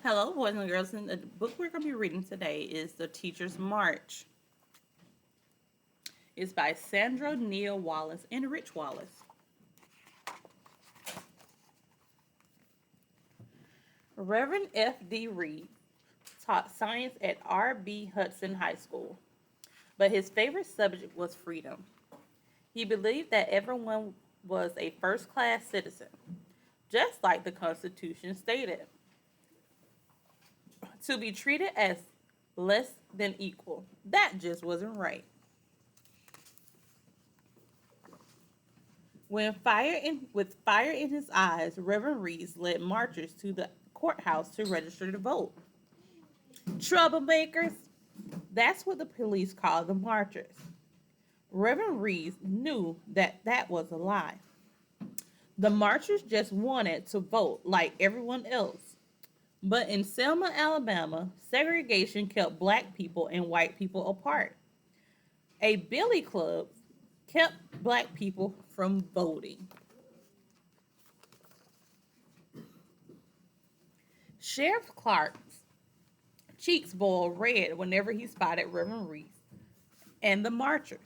Hello, boys and girls. And the book we're going to be reading today is The Teacher's March. It's by Sandra Neal Wallace and Rich Wallace. Reverend F.D. Reed taught science at R.B. Hudson High School, but his favorite subject was freedom. He believed that everyone was a first class citizen, just like the Constitution stated, to be treated as less than equal. That just wasn't right. With fire in his eyes, Reverend Reese led marchers to the courthouse to register to vote. Troublemakers, that's what the police called the marchers. Reverend Reese knew that that was a lie. The marchers just wanted to vote like everyone else. But in Selma, Alabama, segregation kept black people and white people apart. A billy club kept black people from voting. Sheriff Clark's cheeks boiled red whenever he spotted Reverend Reese and the marchers.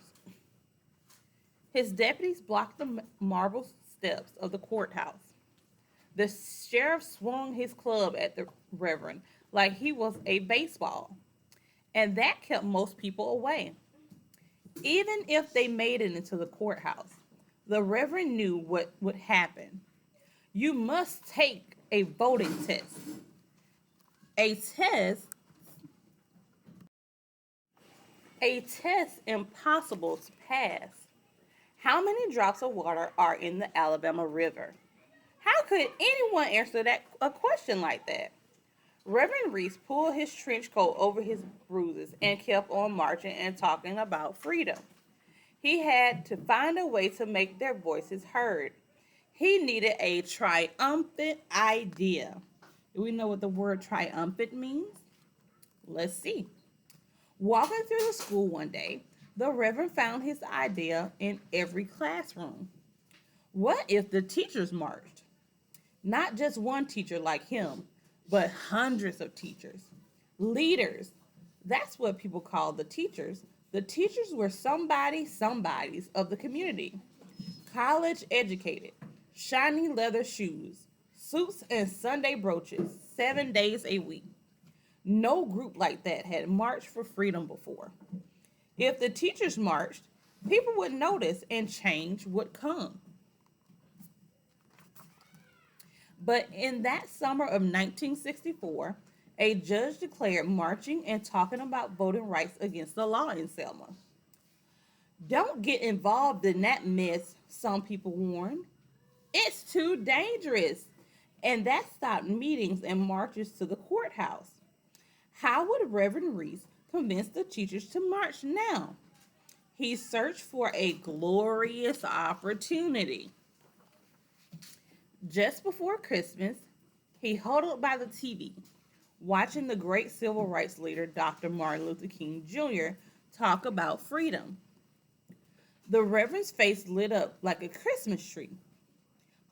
His deputies blocked the marble steps of the courthouse. The sheriff swung his club at the Reverend like he was a baseball, and that kept most people away. Even if they made it into the courthouse, the Reverend knew what would happen. You must take a voting test. A test a test impossible to pass. How many drops of water are in the Alabama River? How could anyone answer a question like that? Reverend Reese pulled his trench coat over his bruises and kept on marching and talking about freedom. He had to find a way to make their voices heard. He needed a triumphant idea. Do we know what the word triumphant means? Let's see. Walking through the school one day, the Reverend found his idea in every classroom. What if the teachers marched? Not just one teacher like him, but hundreds of teachers. Leaders. That's what people call the teachers. The teachers were somebodies of the community. College educated, shiny leather shoes, suits and Sunday brooches, 7 days a week. No group like that had marched for freedom before. If the teachers marched, people would notice and change would come. But in that summer of 1964, a judge declared marching and talking about voting rights against the law in Selma. Don't get involved in that mess, some people warned. It's too dangerous. And that stopped meetings and marches to the courthouse. How would Reverend Reese convince the teachers to march now? He searched for a glorious opportunity. Just before Christmas, he huddled by the TV, watching the great civil rights leader Dr. Martin Luther King Jr. talk about freedom. The Reverend's face lit up like a Christmas tree.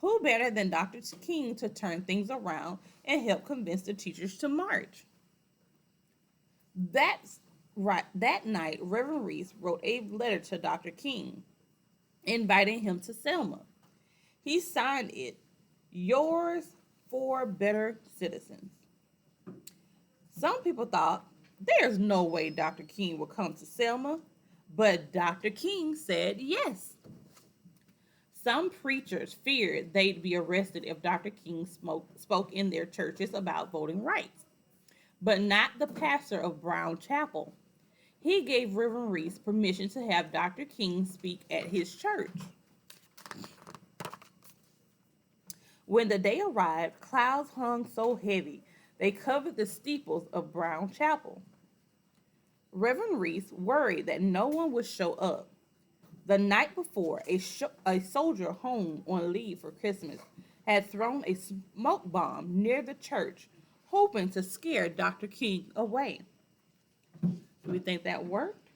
Who better than Dr. King to turn things around and help convince the teachers to march? That's right. That night, Reverend Reese wrote a letter to Dr. King, inviting him to Selma. He signed it, "Yours for Better Citizens." Some people thought there's no way Dr. King would come to Selma, but Dr. King said yes. Some preachers feared they'd be arrested if Dr. King spoke in their churches about voting rights, but not the pastor of Brown Chapel. He gave Reverend Reese permission to have Dr. King speak at his church. When the day arrived, clouds hung so heavy they covered the steeples of Brown Chapel. Reverend Reese worried that no one would show up. The night before, a soldier home on leave for Christmas had thrown a smoke bomb near the church, hoping to scare Dr. King away. Do we think that worked?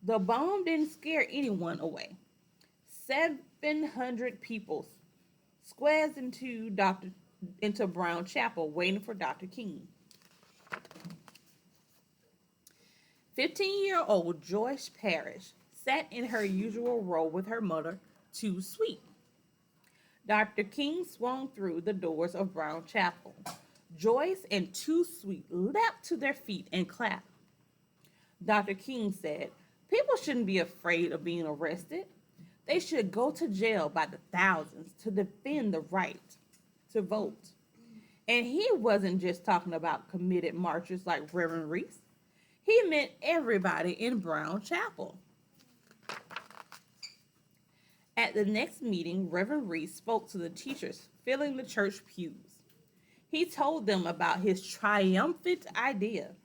The bomb didn't scare anyone away. 700 people squeezed into Dr. into Brown Chapel waiting for Dr. King. 15-year-old Joyce Parrish sat in her usual row with her mother, Too Sweet. Dr. King swung through the doors of Brown Chapel. Joyce and Too Sweet leapt to their feet and clapped. Dr. King said, "People shouldn't be afraid of being arrested. They should go to jail by the thousands to defend the right to vote." And he wasn't just talking about committed marchers like Reverend Reese. He meant everybody in Brown Chapel. At the next meeting, Reverend Reese spoke to the teachers filling the church pews. He told them about his triumphant idea.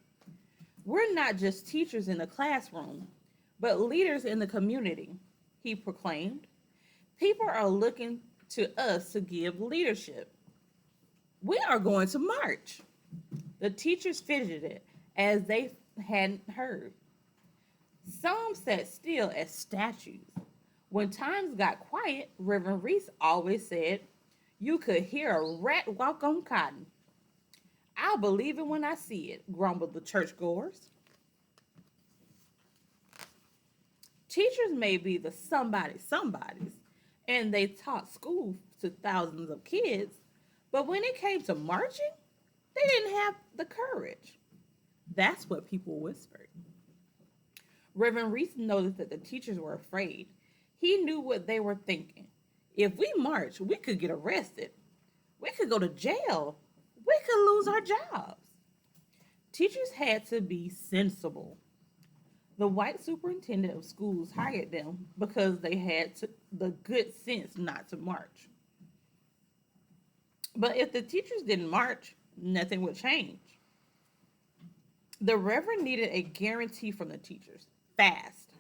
"We're not just teachers in the classroom, but leaders in the community," he proclaimed. "People are looking to us to give leadership. We are going to march." The teachers fidgeted as they hadn't heard. Some sat still as statues. When times got quiet, Reverend Reese always said, "You could hear a rat walk on cotton." "I'll believe it when I see it," grumbled the churchgoers. Teachers may be the somebodies, and they taught school to thousands of kids, but when it came to marching, they didn't have the courage. That's what people whispered. Reverend Reese noticed that the teachers were afraid. He knew what they were thinking. If we march, we could get arrested. We could go to jail. We could lose our jobs. Teachers had to be sensible. The white superintendent of schools hired them because they had the good sense not to march. But if the teachers didn't march, nothing would change. The Reverend needed a guarantee from the teachers, fast.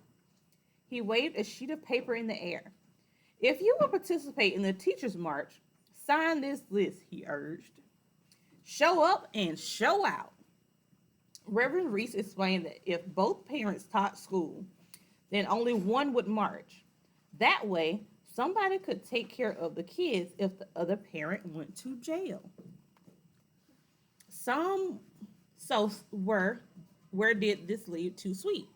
He waved a sheet of paper in the air. "If you will participate in the Teachers' March, sign this list," he urged. "Show up and show out." Reverend Reese explained that if both parents taught school, then only one would march. That way, somebody could take care of the kids if the other parent went to jail. Some so where did this lead to Sweet?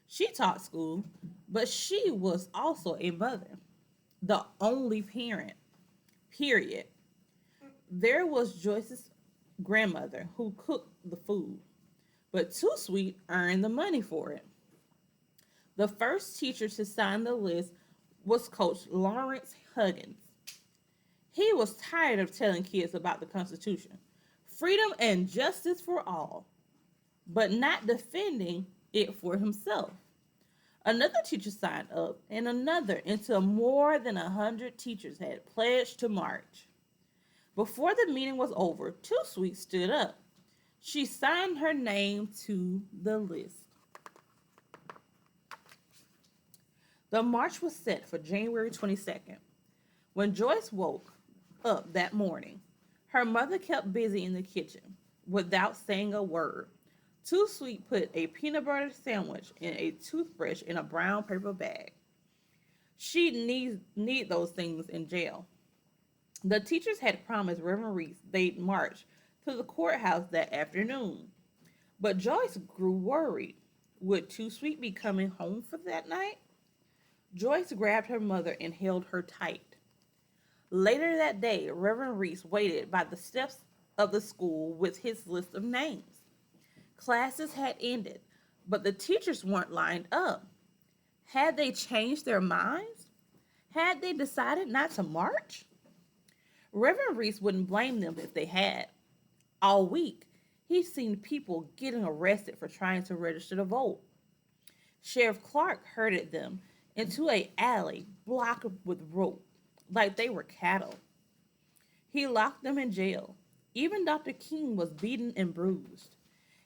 She taught school, but she was also a mother, the only parent, period. There was Joyce's grandmother who cooked the food, but Too Sweet earned the money for it. The first teacher to sign the list was Coach Lawrence Huggins. He was tired of telling kids about the Constitution, freedom and justice for all, but not defending it for himself. Another teacher signed up, and another, until more than 100 teachers had pledged to march. Before the meeting was over, Too Sweet stood up. She signed her name to the list. The march was set for January 22nd. When Joyce woke up that morning, her mother kept busy in the kitchen without saying a word. Too Sweet put a peanut butter sandwich and a toothbrush in a brown paper bag. She'd need those things in jail. The teachers had promised Reverend Reese they'd march to the courthouse that afternoon. But Joyce grew worried. Would Too Sweet be coming home for that night? Joyce grabbed her mother and held her tight. Later that day, Reverend Reese waited by the steps of the school with his list of names. Classes had ended, but the teachers weren't lined up. Had they changed their minds? Had they decided not to march? Reverend Reese wouldn't blame them if they had. All week, he'd seen people getting arrested for trying to register to vote. Sheriff Clark herded them into an alley blocked with rope, like they were cattle. He locked them in jail. Even Dr. King was beaten and bruised.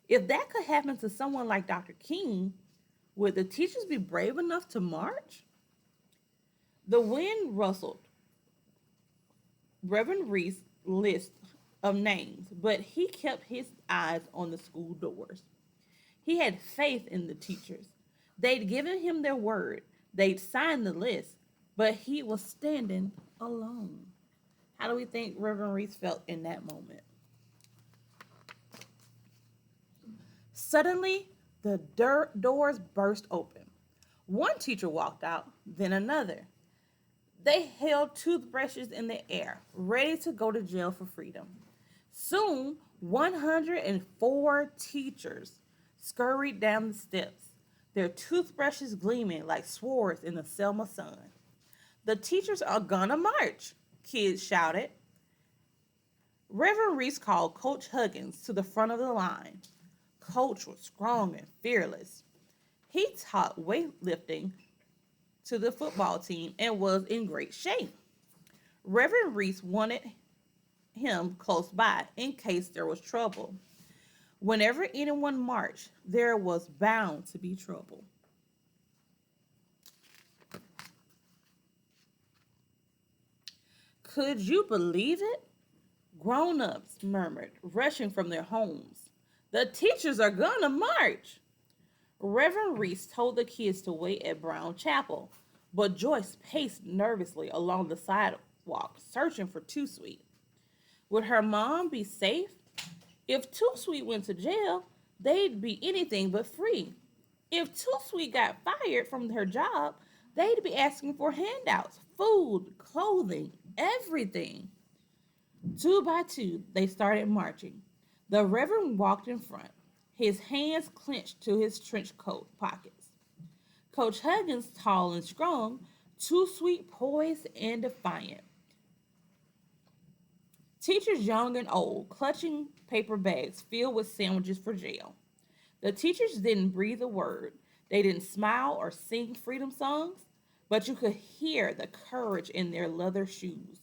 If that could happen to someone like Dr. King, would the teachers be brave enough to march? The wind rustled Reverend Reese's list of names, but he kept his eyes on the school doors. He had faith in the teachers. They'd given him their word. They'd signed the list, but he was standing alone. How do we think Reverend Reese felt in that moment? Suddenly, the doors burst open. One teacher walked out, then another. They held toothbrushes in the air, ready to go to jail for freedom. Soon, 104 teachers scurried down the steps, their toothbrushes gleaming like swords in the Selma sun. The teachers are gonna march, kids shouted. Reverend Reese called Coach Huggins to the front of the line. Coach was strong and fearless. He taught weightlifting to the football team and was in great shape. Reverend Reese wanted him close by in case there was trouble. Whenever anyone marched, there was bound to be trouble. Could you believe it? Grown ups murmured, rushing from their homes. The teachers are gonna march. Reverend Reese told the kids to wait at Brown Chapel, but Joyce paced nervously along the sidewalk, searching for Too Sweet. Would her mom be safe? If Too Sweet went to jail, they'd be anything but free. If Too Sweet got fired from her job, they'd be asking for handouts, food, clothing, everything. Two by two, they started marching. The Reverend walked in front, his hands clenched to his trench coat pockets. Coach Huggins, tall and strong, Too Sweet, poised and defiant. Teachers young and old, clutching paper bags filled with sandwiches for jail. The teachers didn't breathe a word. They didn't smile or sing freedom songs, but you could hear the courage in their leather shoes.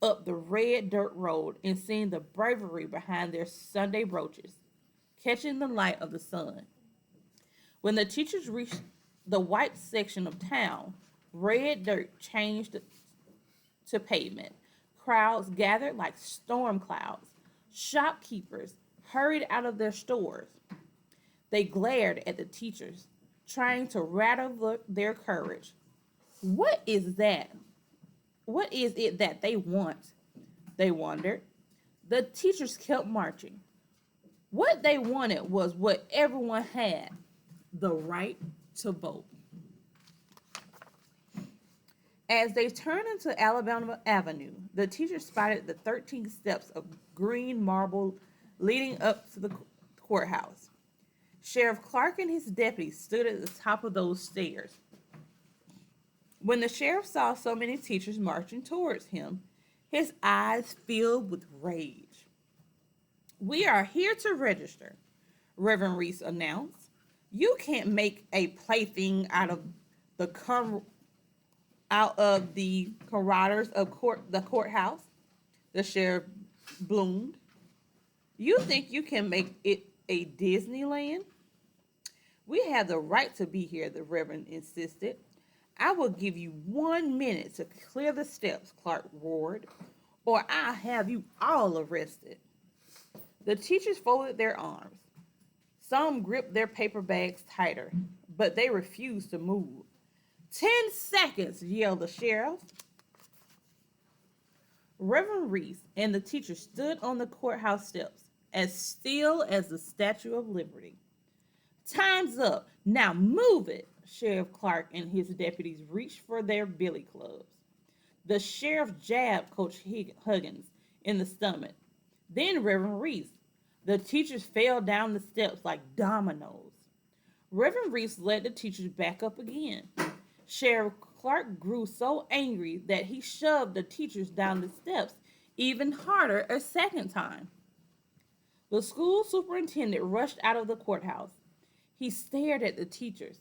Up the red dirt road and seeing the bravery behind their Sunday brooches, catching the light of the sun. When the teachers reached the white section of town, red dirt changed to pavement. Crowds gathered like storm clouds. Shopkeepers hurried out of their stores. They glared at the teachers, trying to rattle their courage. What is that? What is it that they want? They wondered. The teachers kept marching. What they wanted was what everyone had, the right to vote. As they turned into Alabama Avenue, the teachers spotted the 13 steps of green marble leading up to the courthouse. Sheriff Clark and his deputies stood at the top of those stairs. When the sheriff saw so many teachers marching towards him, his eyes filled with rage. We are here to register, Reverend Reese announced. You can't make a plaything the out of the corridors of the courthouse. The sheriff bloomed. You think you can make it a Disneyland? We have the right to be here, the Reverend insisted. I will give you 1 minute to clear the steps, Clark roared, or I'll have you all arrested. The teachers folded their arms. Some gripped their paper bags tighter, but they refused to move. 10 seconds, yelled the sheriff. Reverend Reese and the teacher stood on the courthouse steps, as still as the Statue of Liberty. Time's up. Now move it. Sheriff Clark and his deputies reached for their billy clubs. The sheriff jabbed Coach Huggins in the stomach. Then Reverend Reese. The teachers fell down the steps like dominoes. Reverend Reese led the teachers back up again. Sheriff Clark grew so angry that he shoved the teachers down the steps even harder a second time. The school superintendent rushed out of the courthouse. He stared at the teachers.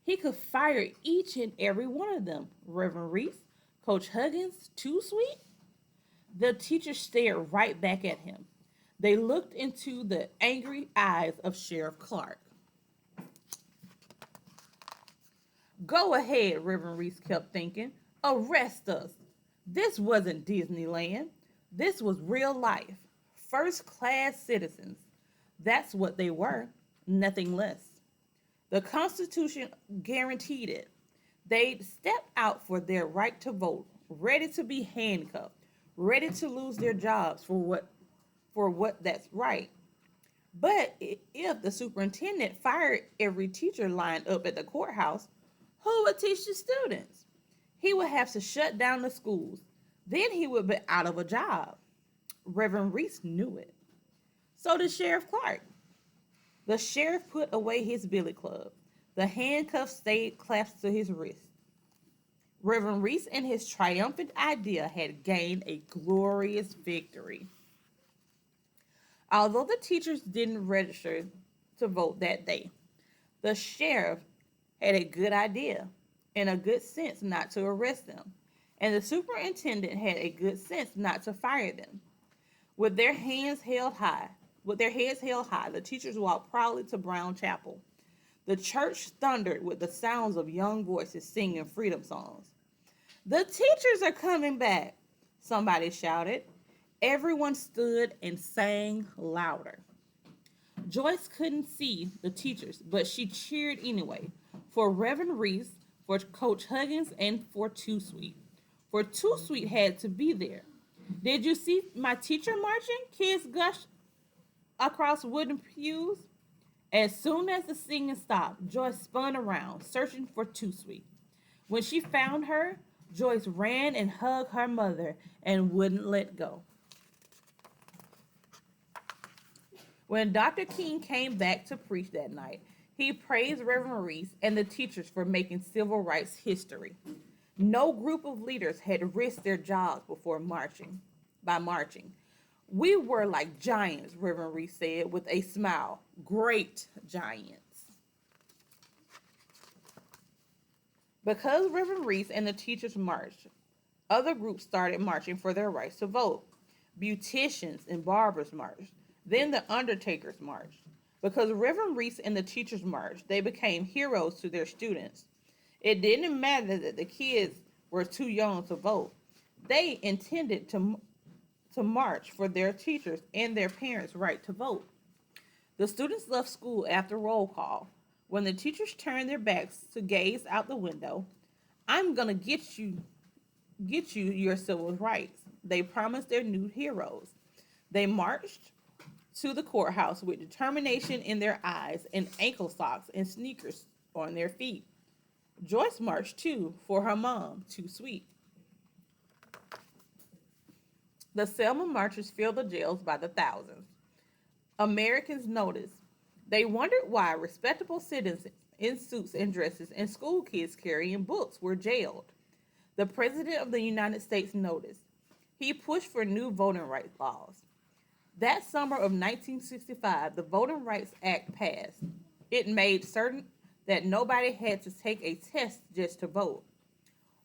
He could fire each and every one of them. Reverend Reese, Coach Huggins, Too Sweet. The teachers stared right back at him. They looked into the angry eyes of Sheriff Clark. Go ahead, Reverend Reese kept thinking. Arrest us. This wasn't Disneyland. This was real life. First class citizens. That's what they were, nothing less. The Constitution guaranteed it. They'd stepped out for their right to vote, ready to be handcuffed, ready to lose their jobs for what that's right. But if the superintendent fired every teacher lined up at the courthouse, who would teach the students? He would have to shut down the schools. Then he would be out of a job. Reverend Reese knew it. So did Sheriff Clark. The sheriff put away his billy club. The handcuffs stayed clasped to his wrist. Reverend Reese and his triumphant idea had gained a glorious victory. Although the teachers didn't register to vote that day, the sheriff had a good idea and a good sense not to arrest them, and the superintendent had a good sense not to fire them. With their hands held high, with their heads held high, the teachers walked proudly to Brown Chapel. The church thundered with the sounds of young voices singing freedom songs. The teachers are coming back, somebody shouted. Everyone stood and sang louder. Joyce couldn't see the teachers, but she cheered anyway for Reverend Reese, for Coach Huggins, and for Two Sweet. For Two Sweet had to be there. Did you see my teacher marching? Kids gushed across wooden pews. As soon as the singing stopped, Joyce spun around, searching for Two Sweet. When she found her, Joyce ran and hugged her mother and wouldn't let go. When Dr. King came back to preach that night, he praised Reverend Reese and the teachers for making civil rights history. No group of leaders had risked their jobs before marching. We were like giants, Reverend Reese said with a smile. Great giants. Because Reverend Reese and the teachers marched, other groups started marching for their rights to vote. Beauticians and barbers marched. Then the undertakers marched. Because Reverend Reese and the teachers marched, they became heroes to their students. It didn't matter that the kids were too young to vote. They intended to march for their teachers and their parents' right to vote. The students left school after roll call. When the teachers turned their backs to gaze out the window, I'm gonna get you your civil rights. They promised their new heroes. They marched to the courthouse with determination in their eyes and ankle socks and sneakers on their feet. Joyce marched too for her mom, Too Sweet. The Selma marchers filled the jails by the thousands. Americans noticed. They wondered why respectable citizens in suits and dresses and school kids carrying books were jailed. The President of the United States noticed. He pushed for new voting rights laws. That summer of 1965, the Voting Rights Act passed. It made certain that nobody had to take a test just to vote.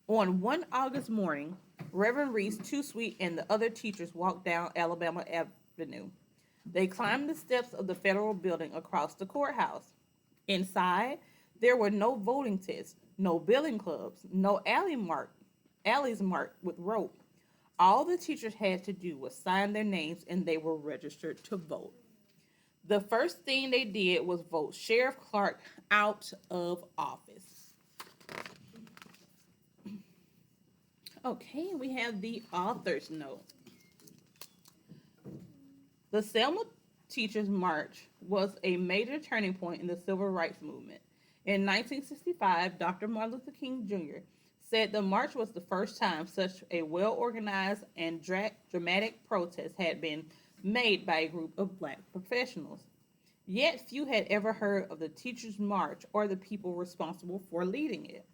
On one August morning, Reverend Reese, Too Sweet, and the other teachers walked down Alabama Avenue. They climbed the steps of the federal building across the courthouse. Inside, there were no voting tests, no billing clubs, no alleys marked with rope. All the teachers had to do was sign their names and they were registered to vote. The first thing they did was vote Sheriff Clark out of office. Okay, we have the author's note. The Selma Teachers March was a major turning point in the civil rights movement. In 1965, Dr. Martin Luther King Jr. said the march was the first time such a well organized and dramatic protest had been made by a group of black professionals. Yet few had ever heard of the Teachers March or the people responsible for leading it.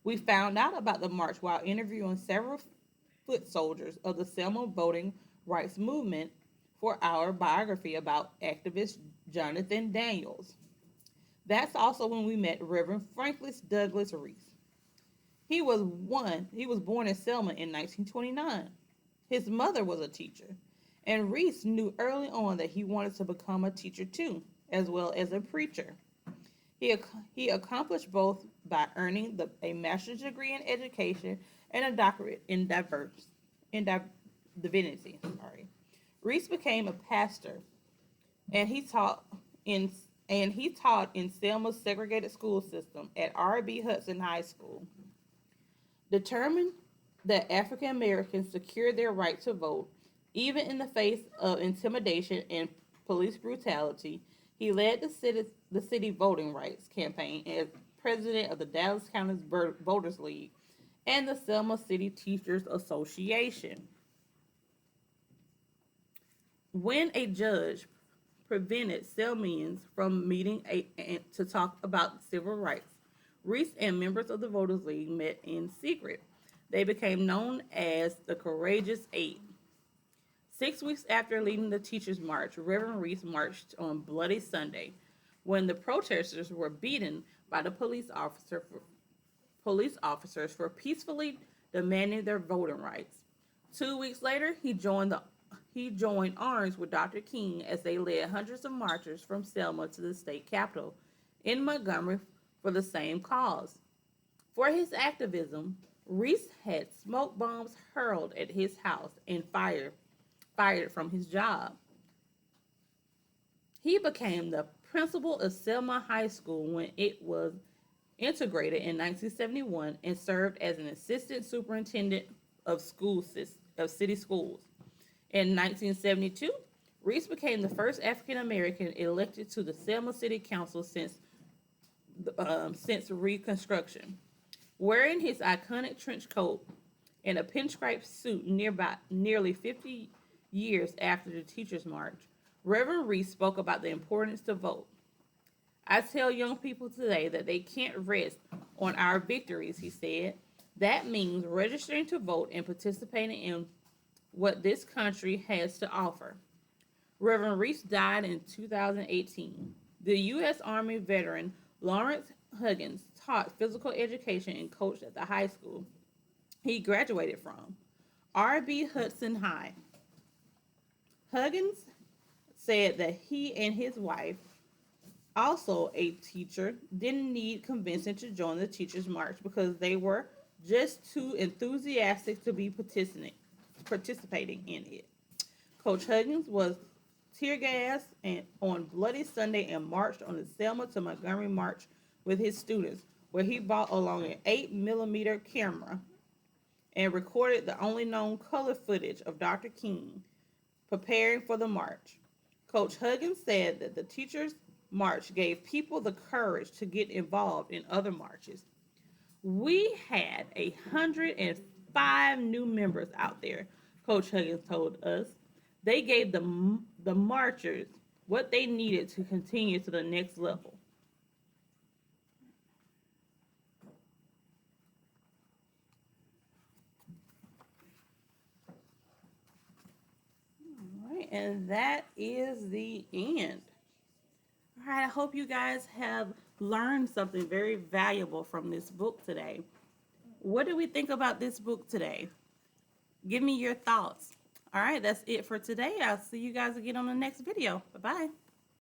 We found out about the march while interviewing several foot soldiers of the Selma voting rights movement for our biography about activist Jonathan Daniels. That's also when we met Reverend Francis Douglas Reese. He was born in Selma in 1929. His mother was a teacher, and Reese knew early on that he wanted to become a teacher too, as well as a preacher. He accomplished both by earning a master's degree in education and a doctorate in divinity. Sorry. Reese became a pastor, and he taught in Selma's segregated school system at R.B. Hudson High School. Determined that African Americans secured their right to vote, even in the face of intimidation and police brutality. He led the city voting rights campaign as president of the Dallas County Voters League and the Selma City Teachers Association. When a judge prevented Selmians from meeting to talk about civil rights, Reese and members of the Voters League met in secret. They became known as the Courageous Eight. 6 weeks after leading the Teachers March, Reverend Reese marched on Bloody Sunday when the protesters were beaten by the police officers for peacefully demanding their voting rights. 2 weeks later, he joined arms with Dr. King as they led hundreds of marchers from Selma to the state capitol in Montgomery for the same cause. For his activism, Reese had smoke bombs hurled at his house and fired from his job. He became the principal of Selma High School when it was integrated in 1971 and served as an assistant superintendent of city schools. In 1972, Reese became the first African American elected to the Selma City Council since Reconstruction. Wearing his iconic trench coat and a pinstripe suit nearly 50 years after the Teachers March, Reverend Reese spoke about the importance to vote. I tell young people today that they can't rest on our victories, he said. That means registering to vote and participating in what this country has to offer. Reverend Reese died in 2018. The U.S. Army veteran Lawrence Huggins taught physical education and coached at the high school he graduated from, R.B. Hudson High. Huggins said that he and his wife, also a teacher, didn't need convincing to join the Teachers March because they were just too enthusiastic to be participating in it. Coach Huggins was tear gassed on Bloody Sunday and marched on the Selma to Montgomery March with his students, where he brought along an 8mm camera and recorded the only known color footage of Dr. King preparing for the march. Coach Huggins said that the Teachers March gave people the courage to get involved in other marches. We had 105 new members out there, Coach Huggins told us. They gave the marchers what they needed to continue to the next level. All right, and that is the end. All right, I hope you guys have learned something very valuable from this book today. What do we think about this book today? Give me your thoughts. All right, that's it for today. I'll see you guys again on the next video. Bye-bye.